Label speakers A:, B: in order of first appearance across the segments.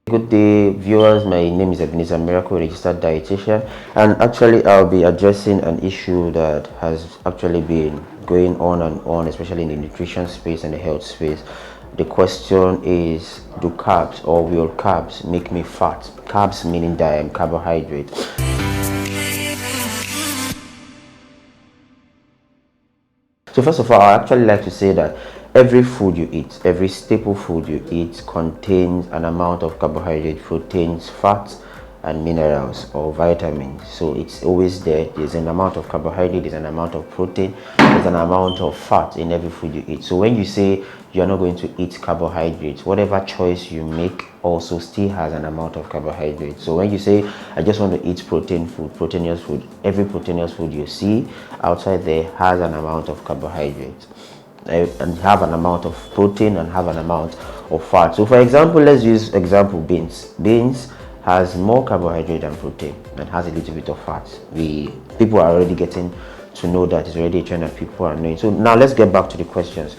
A: Good day, viewers. My name is Ebenezer Miracle, registered dietitian, and actually, I'll be addressing an issue that has actually been going on and on, especially in the nutrition space and the health space. The question is, do carbs or will carbs make me fat? Carbs meaning carbohydrate. So first of all, I actually like to say that every food you eat, every staple food you eat contains an amount of carbohydrate, proteins, fats, and minerals or vitamins. So it's always there. There's an amount of carbohydrate, there's an amount of protein, there's an amount of fat in every food you eat. So when you say you're not going to eat carbohydrates, whatever choice you make also still has an amount of carbohydrate. So when you say I just want to eat proteinous food, every proteinous food you see outside there has an amount of carbohydrate and have an amount of protein and have an amount of fat. So for example, let's use example beans has more carbohydrate than protein and has a little bit of fat. People are already getting to know that. It's already a trend that people are knowing. So now let's get back to the questions.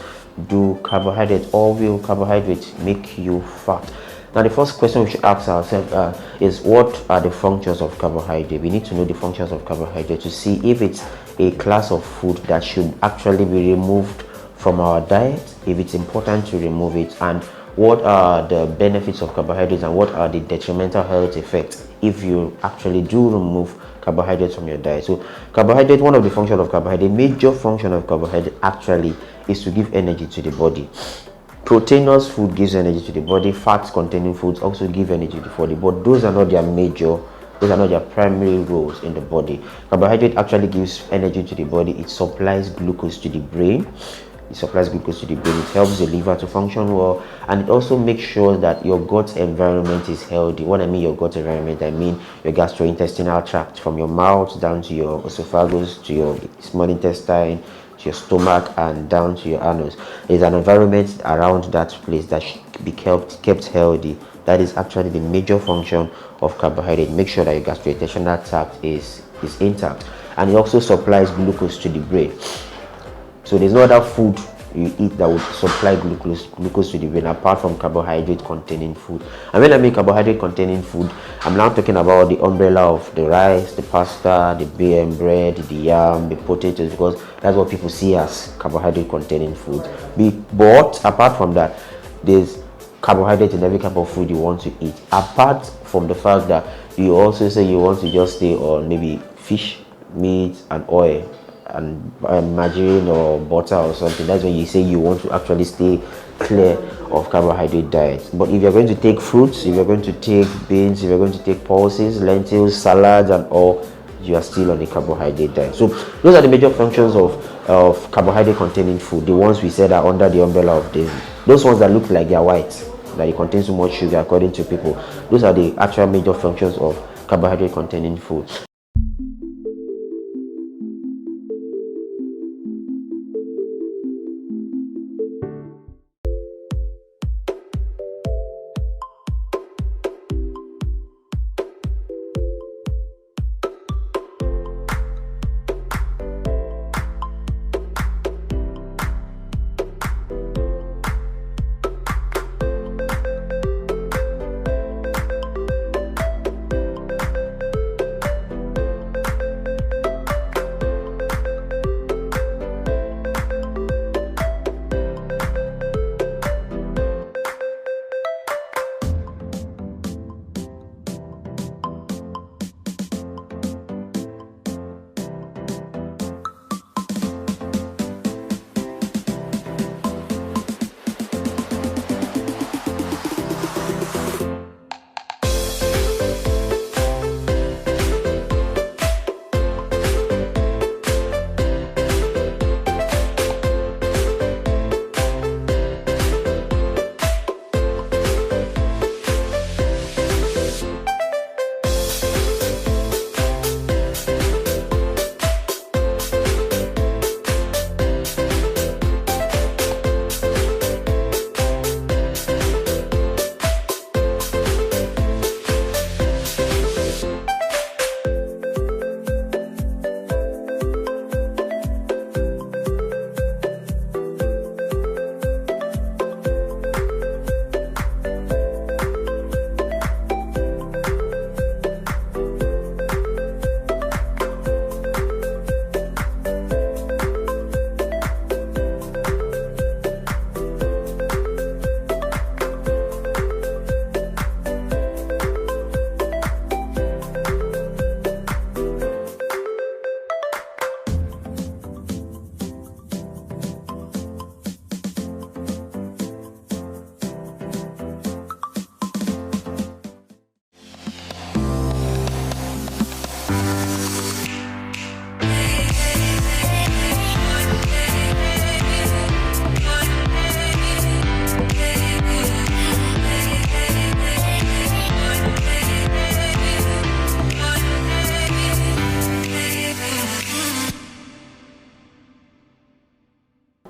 A: Do carbohydrates or will carbohydrates make you fat? Now the first question we should ask ourselves is, what are the functions of carbohydrate? We need to know the functions of carbohydrate to see if it's a class of food that should actually be removed from our diet, if it's important to remove it, and what are the benefits of carbohydrates and what are the detrimental health effects if you actually do remove carbohydrates from your diet. So carbohydrate, one of the functions of carbohydrate, major function of carbohydrate actually is to give energy to the body. Proteinous food gives energy to the body, fats containing foods also give energy to the body, but those are not their primary roles in the body. Carbohydrate actually gives energy to the body. It supplies glucose to the brain. It helps the liver to function well, and it also makes sure that your gut environment is healthy. What I mean your gut environment, I mean your gastrointestinal tract, from your mouth down to your esophagus, to your small intestine, to your stomach, and down to your anus. There's an environment around that place that should be kept healthy. That is actually the major function of carbohydrate. Make sure that your gastrointestinal tract is intact, and it also supplies glucose to the brain. So there's no other food you eat that would supply glucose to the brain apart from carbohydrate containing food. And when I mean carbohydrate containing food, I'm now talking about the umbrella of the rice, the pasta, the bread, the yam, the potatoes, because that's what people see as carbohydrate containing food. But apart from that, there's carbohydrate in every type of food you want to eat, apart from the fact that you also say you want to just stay on maybe fish, meat, and oil, and margarine or butter or something. That's when you say you want to actually stay clear of carbohydrate diet. But if you're going to take fruits, if you're going to take beans, if you're going to take pulses, lentils, salads, and all, you are still on a carbohydrate diet. So those are the major functions of carbohydrate containing food, the ones we said are under the umbrella of those ones that look like they're white, that it contains too much sugar according to people. Those are the actual major functions of carbohydrate containing food.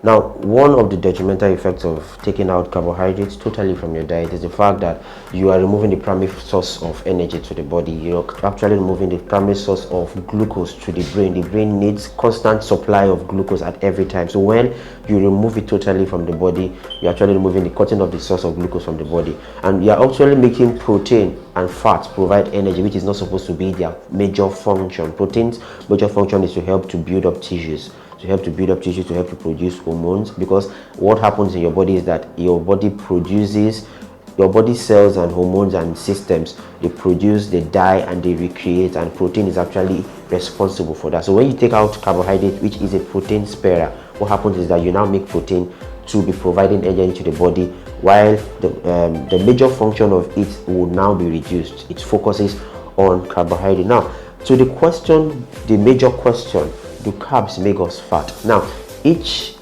A: Now, one of the detrimental effects of taking out carbohydrates totally from your diet is the fact that you are removing the primary source of energy to the body. You're actually removing the primary source of glucose to the brain. The brain needs constant supply of glucose at every time. So when you remove it totally from the body, you're actually removing the cutting of the source of glucose from the body. And you're actually making protein and fat provide energy, which is not supposed to be their major function. Protein's major function is to help to build up tissues, to help to produce hormones, because what happens in your body is that your body cells and hormones and systems, they produce, they die, and they recreate, and protein is actually responsible for that. So when you take out carbohydrate, which is a protein sparer, what happens is that you now make protein to be providing energy to the body, while the major function of it will now be reduced. It focuses on carbohydrate. Now, to the question, the major question, do carbs make us fat? Now, each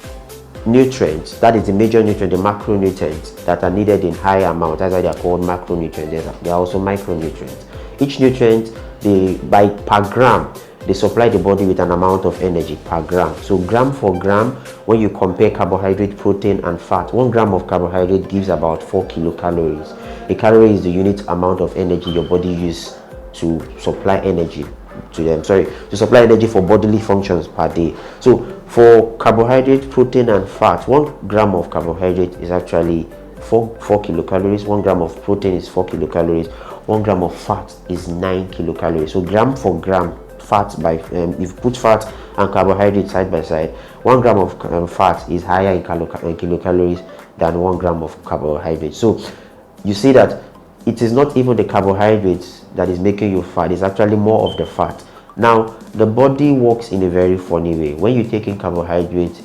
A: nutrient, that is the major nutrient, the macronutrients that are needed in high amount, that's why they are called macronutrients. They are also micronutrients. Each nutrient, per gram, they supply the body with an amount of energy per gram. So gram for gram, when you compare carbohydrate, protein, and fat, 1 gram of carbohydrate gives about 4 kilocalories. A calorie is the unit amount of energy your body uses to supply energy to supply energy for bodily functions per day. So for carbohydrate, protein, and fat, 1 gram of carbohydrate is actually 4 kilocalories. 1 gram of protein is 4 kilocalories. 1 gram of fat is 9 kilocalories. So gram for gram, fat by if you put fat and carbohydrate side by side, 1 gram of fat is higher in kilocalories than 1 gram of carbohydrate. So you see that it is not even the carbohydrates that is making you fat, it's actually more of the fat. Now, the body works in a very funny way. When you take in carbohydrates,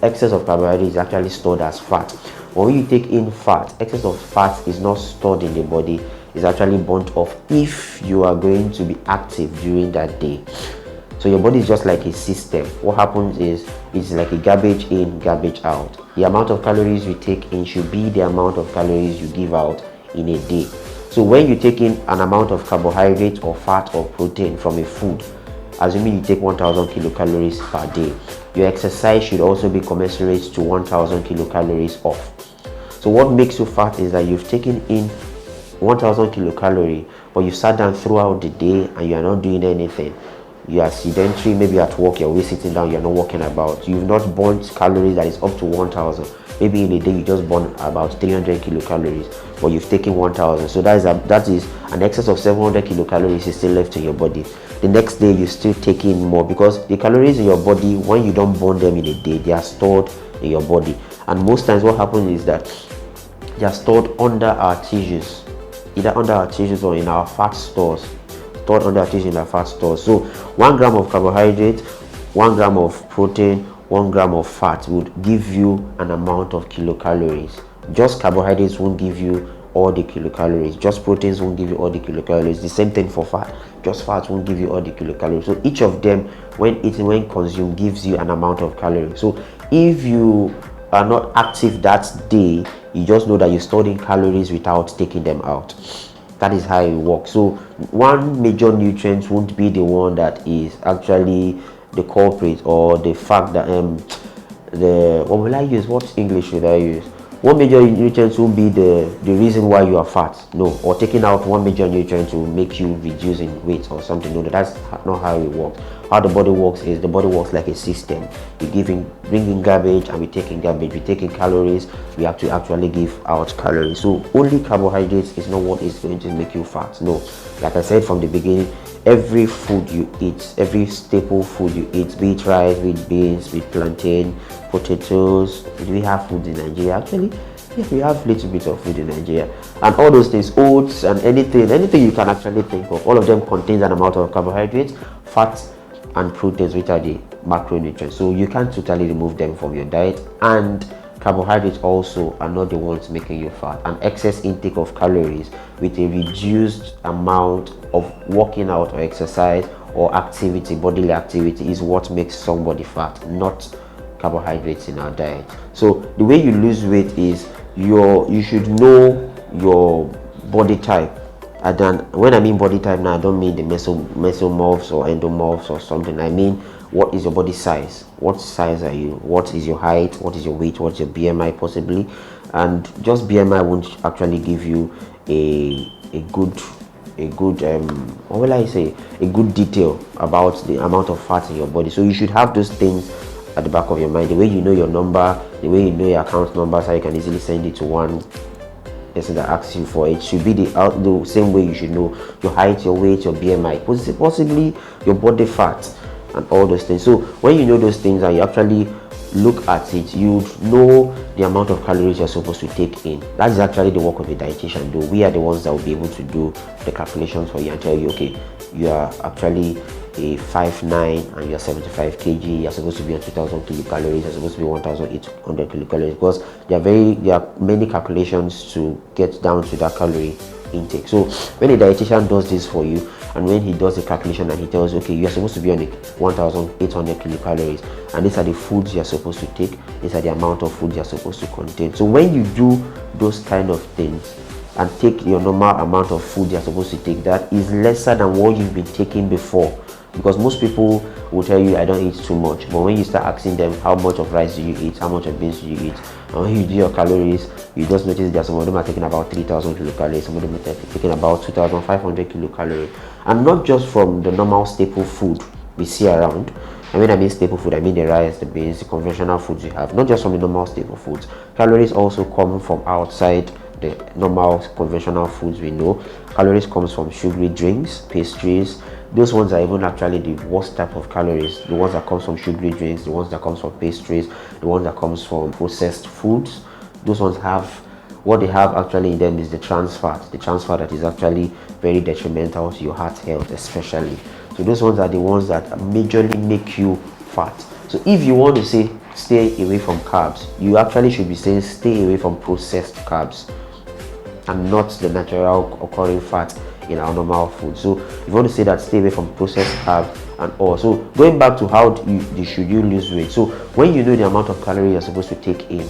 A: excess of carbohydrates is actually stored as fat. When you take in fat, excess of fat is not stored in the body, it's actually burnt off if you are going to be active during that day. So your body is just like a system. What happens is, it's like a garbage in, garbage out. The amount of calories you take in should be the amount of calories you give out in a day. So when you take in an amount of carbohydrate or fat or protein from a food, assuming you take 1000 kilocalories per day, your exercise should also be commensurate to 1000 kilocalories off. So what makes you fat is that you've taken in 1000 kilocalories, but you sat down throughout the day and you are not doing anything. You are sedentary, maybe at work, you're always sitting down, you're not walking about. You've not burnt calories that is up to 1000. Maybe in a day you just burn about 300 kilocalories, but you've taken 1000. So that is an excess of 700 kilocalories is still left in your body. The next day you still take in more, because the calories in your body, when you don't burn them in a day, they are stored in your body. And most times what happens is that they are stored under our tissues, either under our tissues or in our fat stores. Stored under our tissues in our fat stores. So 1 gram of carbohydrate, 1 gram of protein, 1 gram of fat would give you an amount of kilocalories. Just carbohydrates won't give you all the kilocalories. Just proteins won't give you all the kilocalories. The same thing for fat. Just fat won't give you all the kilocalories. So each of them, when consumed, gives you an amount of calories. So if you are not active that day, you just know that you stored in calories without taking them out. That is how it works. So one major nutrient won't be the one that is actually the culprit, or the fact that what will I use? What English should I use? One major nutrient won't be the reason why you are fat. No, or taking out one major nutrient will make you reduce in weight or something. No, that's not how it works. How the body works is, the body works like a system. We bring in garbage and we take in garbage. We take in calories, we have to actually give out calories. So only carbohydrates is not what is going to make you fat. No, like I said from the beginning, every food you eat, every staple food you eat, be it rice, be it beans, be it plantain, potatoes. Do we have food in Nigeria? Actually, yeah, we have a little bit of food in Nigeria. And all those things, oats and anything you can actually think of, all of them contains an amount of carbohydrates, fats, and proteins, which are the macronutrients. So you can't totally remove them from your diet. And carbohydrates also are not the ones making you fat. An excess intake of calories with a reduced amount of working out or exercise or activity, bodily activity, is what makes somebody fat, not carbohydrates in our diet. So the way you lose weight is you should know your body type. And then when I mean body type now, I don't mean the mesomorphs or endomorphs or something. I mean what is your body size, what size are you, what is your height, what is your weight, what's your BMI possibly. And just BMI won't actually give you a good what will I say, a good detail about the amount of fat in your body. So you should have those things at the back of your mind. The way you know your number, the way you know your account number, so you can easily send it to one person that asks you for it, should be the same way you should know your height, your weight, your BMI, possibly your body fat and all those things. So when you know those things and you actually look at it, you know the amount of calories you're supposed to take in. That is actually the work of a dietitian, though. We are the ones that will be able to do the calculations for you and tell you, okay, you are actually a 5'9" and you're 75 kg, you're supposed to be on 2000 kilocalories, you're supposed to be 1800 kilocalories, because there are many calculations to get down to that calorie intake. So when a dietitian does this for you, and when he does the calculation and he tells you, okay, you're supposed to be on 1800 kilocalories, and these are the foods you're supposed to take, these are the amount of food you're supposed to contain. So when you do those kind of things and take your normal amount of food you're supposed to take, that is lesser than what you've been taking before. Because most people will tell you, I don't eat too much, but when you start asking them how much of rice do you eat, how much of beans do you eat, and when you do your calories, you just notice that some of them are taking about 3000 kilocalories, some of them are taking about 2500 kilocalories, and not just from the normal staple food we see around. And when I mean staple food, I mean the rice, the beans, the conventional foods you have, not just from the normal staple foods. Calories also come from outside the normal conventional foods we know. Calories comes from sugary drinks, pastries. Those ones are even actually the worst type of calories. The ones that comes from sugary drinks, the ones that comes from pastries, the ones that comes from processed foods. Those ones have, what they have actually in them is the trans fat. The trans fat that is actually very detrimental to your heart health especially. So those ones are the ones that majorly make you fat. So if you want to say stay away from carbs, you actually should be saying stay away from processed carbs and not the natural occurring fat in our normal food. So if you want to say that, stay away from processed carbs and all. So going back to how should you lose weight. So when you know the amount of calories you're supposed to take in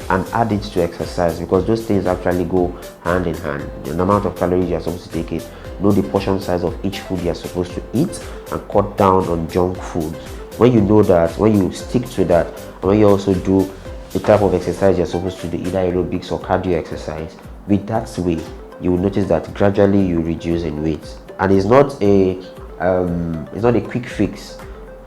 A: and add it to exercise, because those things actually go hand in hand. The amount of calories you're supposed to take in, know the portion size of each food you're supposed to eat, and cut down on junk foods. When you know that, when you stick to that, and when you also do the type of exercise you're supposed to do, either aerobics or cardio exercise, with that way, you will notice that gradually you reduce in weight. And it's not a quick fix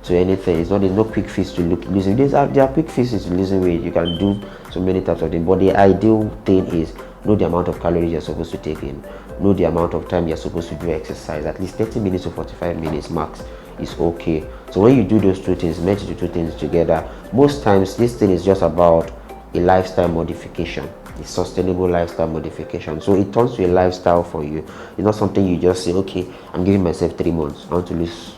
A: to anything. There's no quick fix to losing. There are quick fixes to losing weight. You can do so many types of things, but the ideal thing is know the amount of calories you're supposed to take in, know the amount of time you're supposed to do exercise. At least 30 minutes to 45 minutes max is okay. So when you do those two things, merge the two things together, most times this thing is just about a lifestyle modification, a sustainable lifestyle modification. So it turns to a lifestyle for you. It's not something you just say, okay, I'm giving myself 3 months, I want to lose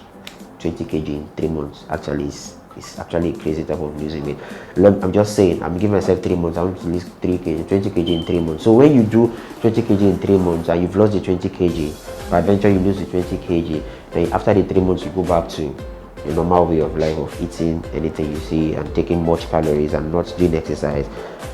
A: 20 kg in 3 months. Actually, it's actually a crazy type of losing weight. I'm just saying, I'm giving myself 3 months, I want to lose 3 kg, 20 kg in 3 months. So when you do 20 kg in 3 months and you've lost the 20 kg, by adventure you lose the 20 kg, then after the 3 months you go back to the normal way of life of eating anything you see and taking much calories and not doing exercise,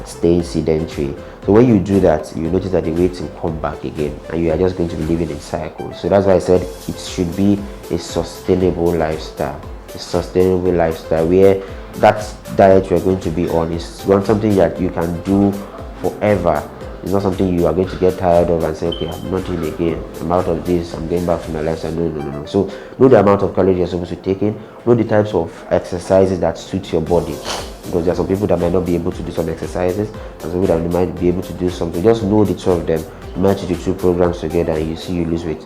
A: staying sedentary. So when you do that, you notice that the weight will come back again and you are just going to be living in cycles. So that's why I said it should be a sustainable lifestyle. A sustainable lifestyle where that diet you're going to be on is something that you can do forever. It's not something you are going to get tired of and say, okay, I'm not doing it again, I'm out of this, I'm going back to my lifestyle. No. So know the amount of calories you're supposed to take in, know the types of exercises that suit your body, because there are some people that might not be able to do some exercises and some people that might be able to do something. Just know the two of them, match the two programs together, and you see you lose weight.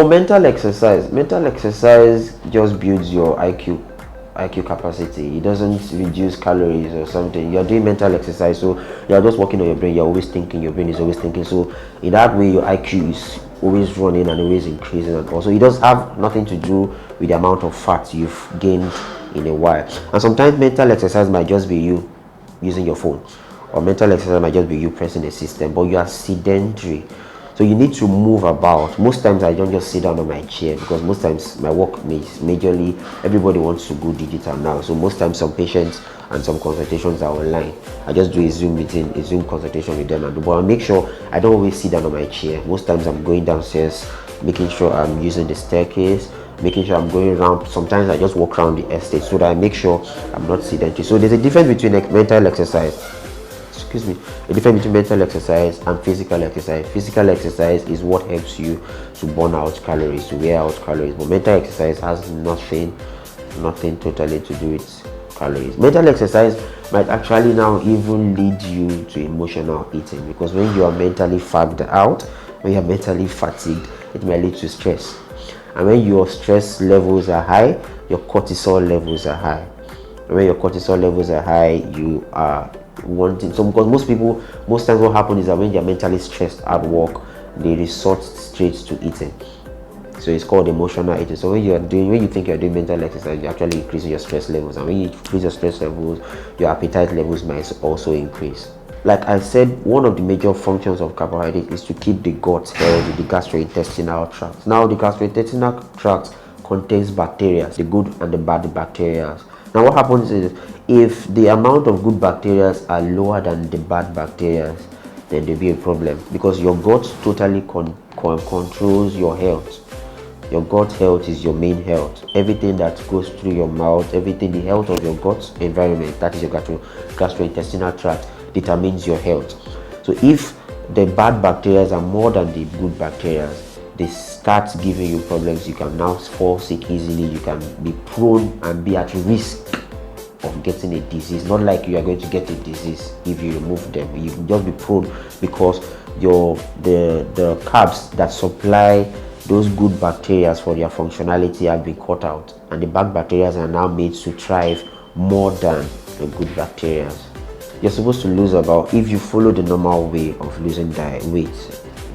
A: For mental exercise just builds your IQ capacity. It doesn't reduce calories or something. You're doing mental exercise, so you're just working on your brain. You're always thinking, your brain is always thinking. So in that way, your IQ is always running and always increasing. And also, it does have nothing to do with the amount of fat you've gained in a while. And sometimes mental exercise might just be you using your phone, or mental exercise might just be you pressing a system, but you are sedentary. So you need to move about. Most times I don't just sit down on my chair, because most times my work is majorly, everybody wants to go digital now. So most times some patients and some consultations are online. I just do a Zoom meeting, a Zoom consultation with them, but I make sure I don't always sit down on my chair. Most times I'm going downstairs, making sure I'm using the staircase, making sure I'm going around. Sometimes I just walk around the estate so that I make sure I'm not sedentary. So there's a difference between mental exercise, a difference between mental exercise and physical exercise. Physical exercise is what helps you to burn out calories, to wear out calories, but mental exercise has nothing totally to do with calories. Mental exercise might actually now even lead you to emotional eating, because when you are mentally fagged out, when you are mentally fatigued, it might lead to stress. And when your stress levels are high, your cortisol levels are high. And when your cortisol levels are high, you are wanting, so because most times what happens is that when they're mentally stressed at work, they resort straight to eating. So it's called emotional eating. So when you think you're doing mental exercise, you're actually increasing your stress levels, and when you increase your stress levels, your appetite levels might also increase. Like I said, one of the major functions of carbohydrate is to keep the gut healthy, the gastrointestinal tract. Now the gastrointestinal tract contains bacteria, the good and the bad bacteria. Now what happens is, if the amount of good bacteria are lower than the bad bacteria, then there'll be a problem, because your gut totally controls your health. Your gut health is your main health. Everything that goes through your mouth, everything, the health of your gut environment, that is your gastrointestinal tract, determines your health. So if the bad bacteria are more than the good bacteria, they start giving you problems. You can now fall sick easily. You can be prone and be at risk of getting a disease. Not like you are going to get a disease if you remove them. You can just be prone because the carbs that supply those good bacteria for their functionality have been cut out, and the bad bacteria are now made to thrive more than the good bacteria. You're supposed to lose about, if you follow the normal way of losing weight,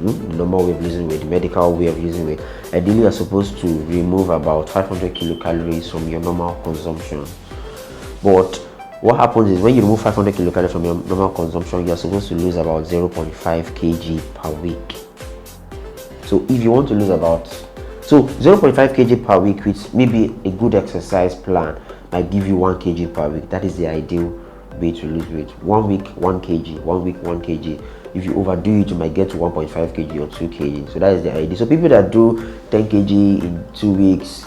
A: the normal way of losing weight, the medical way of losing weight, ideally you're supposed to remove about 500 kilocalories from your normal consumption. But what happens is, when you remove 500 kilocalories from your normal consumption, you're supposed to lose about 0.5 kg per week. So if you want to lose 0.5 kg per week, which maybe a good exercise plan might give you 1 kg per week. That is the ideal way to lose weight. 1 week 1 kg, 1 week 1 kg. If you overdo it, you might get to 1.5 kg or 2 kg. So that is the idea. So people that do 10 kg in 2 weeks,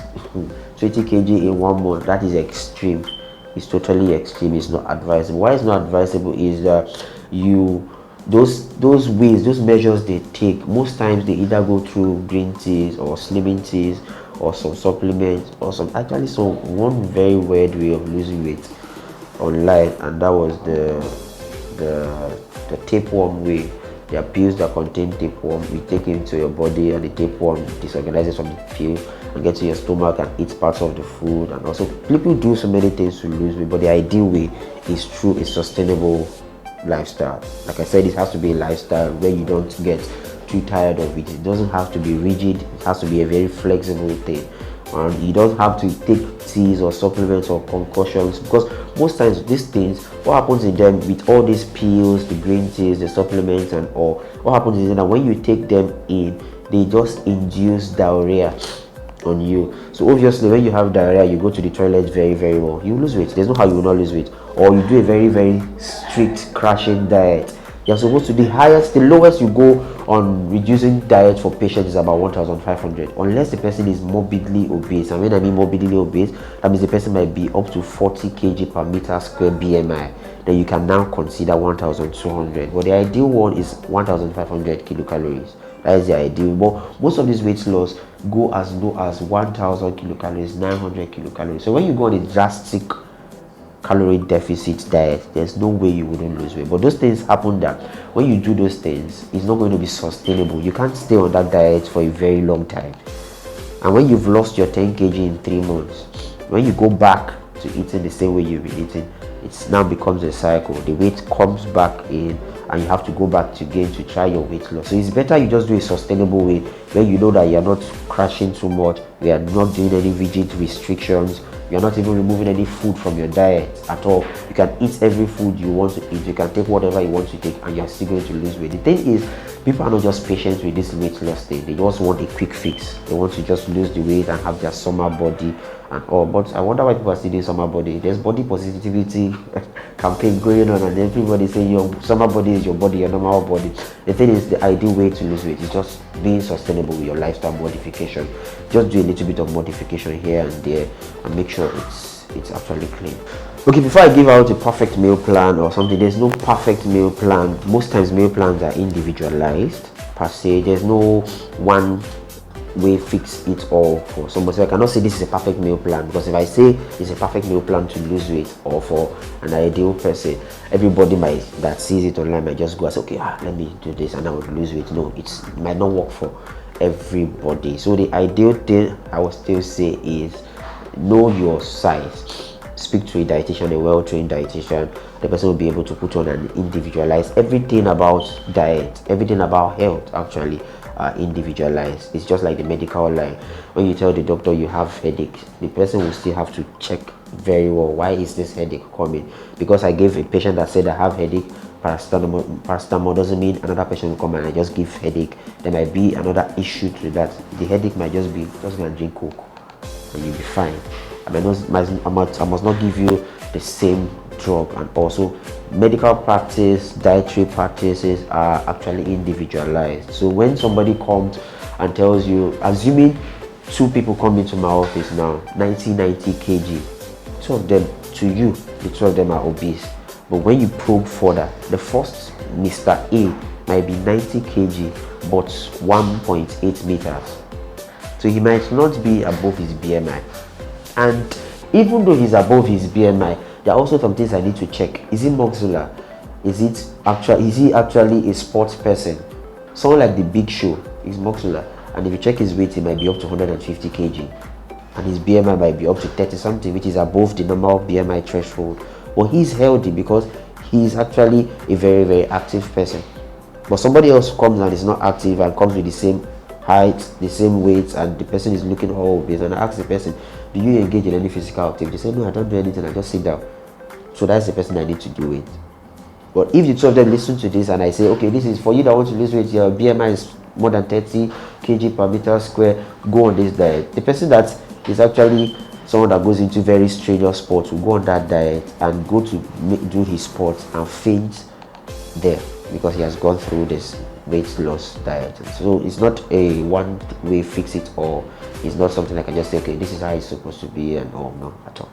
A: 20 kg in 1 month, that is extreme. It's totally extreme. It's not advisable. Why it's not advisable is that those ways, those measures they take, most times they either go through green teas or slimming teas or some supplements or one very weird way of losing weight online, and that was the tapeworm way. There are pills that contain tapeworm. You take it into your body, and the tapeworm disorganizes from the pill and gets to your stomach and eats parts of the food. And also, people do so many things to lose weight, but the ideal way is through a sustainable lifestyle. Like I said, it has to be a lifestyle where you don't get too tired of it. It doesn't have to be rigid. It has to be a very flexible thing. And you don't have to take teas or supplements or concoctions, because most times these things, what happens in them with all these pills, the green teas, the supplements and all, what happens is that when you take them in, they just induce diarrhea on you. So obviously when you have diarrhea, you go to the toilet very, very well, you lose weight. There's no how you will not lose weight. Or you do a very, very strict crashing diet. You're supposed to, the lowest you go on reducing diet for patients is about 1,500, unless the person is morbidly obese. And when I mean morbidly obese, that means the person might be up to 40 kg per meter square BMI. Then you can now consider 1,200. But the ideal one is 1,500 kilocalories. That is the ideal. But most of these weight loss go as low as 1,000 kilocalories, 900 kilocalories. So when you go on a drastic calorie deficit diet, there's no way you wouldn't lose weight. But those things happen that when you do those things, it's not going to be sustainable. You can't stay on that diet for a very long time. And when you've lost your 10 kg in 3 months, when you go back to eating the same way you've been eating, it now becomes a cycle. The weight comes back in and you have to go back again to try your weight loss. So it's better you just do a sustainable way where you know that you're not crashing too much, you are not doing any rigid restrictions, you're not even removing any food from your diet at all. You can eat every food you want to eat, you can take whatever you want to take, and you're still going to lose weight. The thing is, people are not just patient with this weight loss thing. They just want a quick fix. They want to just lose the weight and have their summer body and all. But I wonder why people are still doing summer body. There's body positivity campaign going on, and everybody saying your summer body is your body, your normal body. The thing is, the ideal way to lose weight is just being sustainable with your lifestyle modification. Just do a little bit of modification here and there and make sure it's actually clean. Okay, before I give out a perfect meal plan or something, there's no perfect meal plan. Most times meal plans are individualized per se. There's no one way fix it all for somebody. So I cannot say this is a perfect meal plan, because if I say it's a perfect meal plan to lose weight or for an ideal person, everybody that sees it online might just go and say, okay, let me do this and I will lose weight. No, it might not work for everybody. So the ideal thing I would still say is know your size. Speak to a dietitian, a well-trained dietitian. The person will be able to put on an individualized, everything about diet, everything about health actually individualized. It's just like the medical line. When you tell the doctor you have headache, the person will still have to check very well, why is this headache coming? Because I gave a patient that said I have headache, paracetamol doesn't mean another patient will come and I just give headache. There might be another issue to that. The headache might just be, just go and drink Coke and you'll be fine. I must not give you the same drug. And also medical practice, dietary practices are actually individualized. So when somebody comes and tells you, assuming 2 people come into my office now, 90 kg, 2 of them, to you, the 2 of them are obese. But when you probe further, the first Mr. A might be 90 kg but 1.8 meters. So he might not be above his BMI. And even though he's above his BMI, there are also some things I need to check. Is he muscular? Is he actually a sports person? Someone like the Big Show is muscular, and if you check his weight, he might be up to 150 kg, and his BMI might be up to 30 something, which is above the normal BMI threshold. But he's healthy because he's actually a very, very active person. But somebody else comes and is not active and comes with the same height, the same weight, and the person is looking all obese, and I ask the person, do you engage in any physical activity? They say, no, I don't do anything, I just sit down. So that's the person I need to do it. But if the 2 of them listen to this and I say, okay, this is for you that want to lose weight, your BMI is more than 30 kg per meter square, go on this diet. The person that is actually someone that goes into very strenuous sports will go on that diet and go to do his sports and faint there because he has gone through this weight loss diet. So it's not a one way fix it all. It's not something like I just say, okay, this is how it's supposed to be and all. No, at all.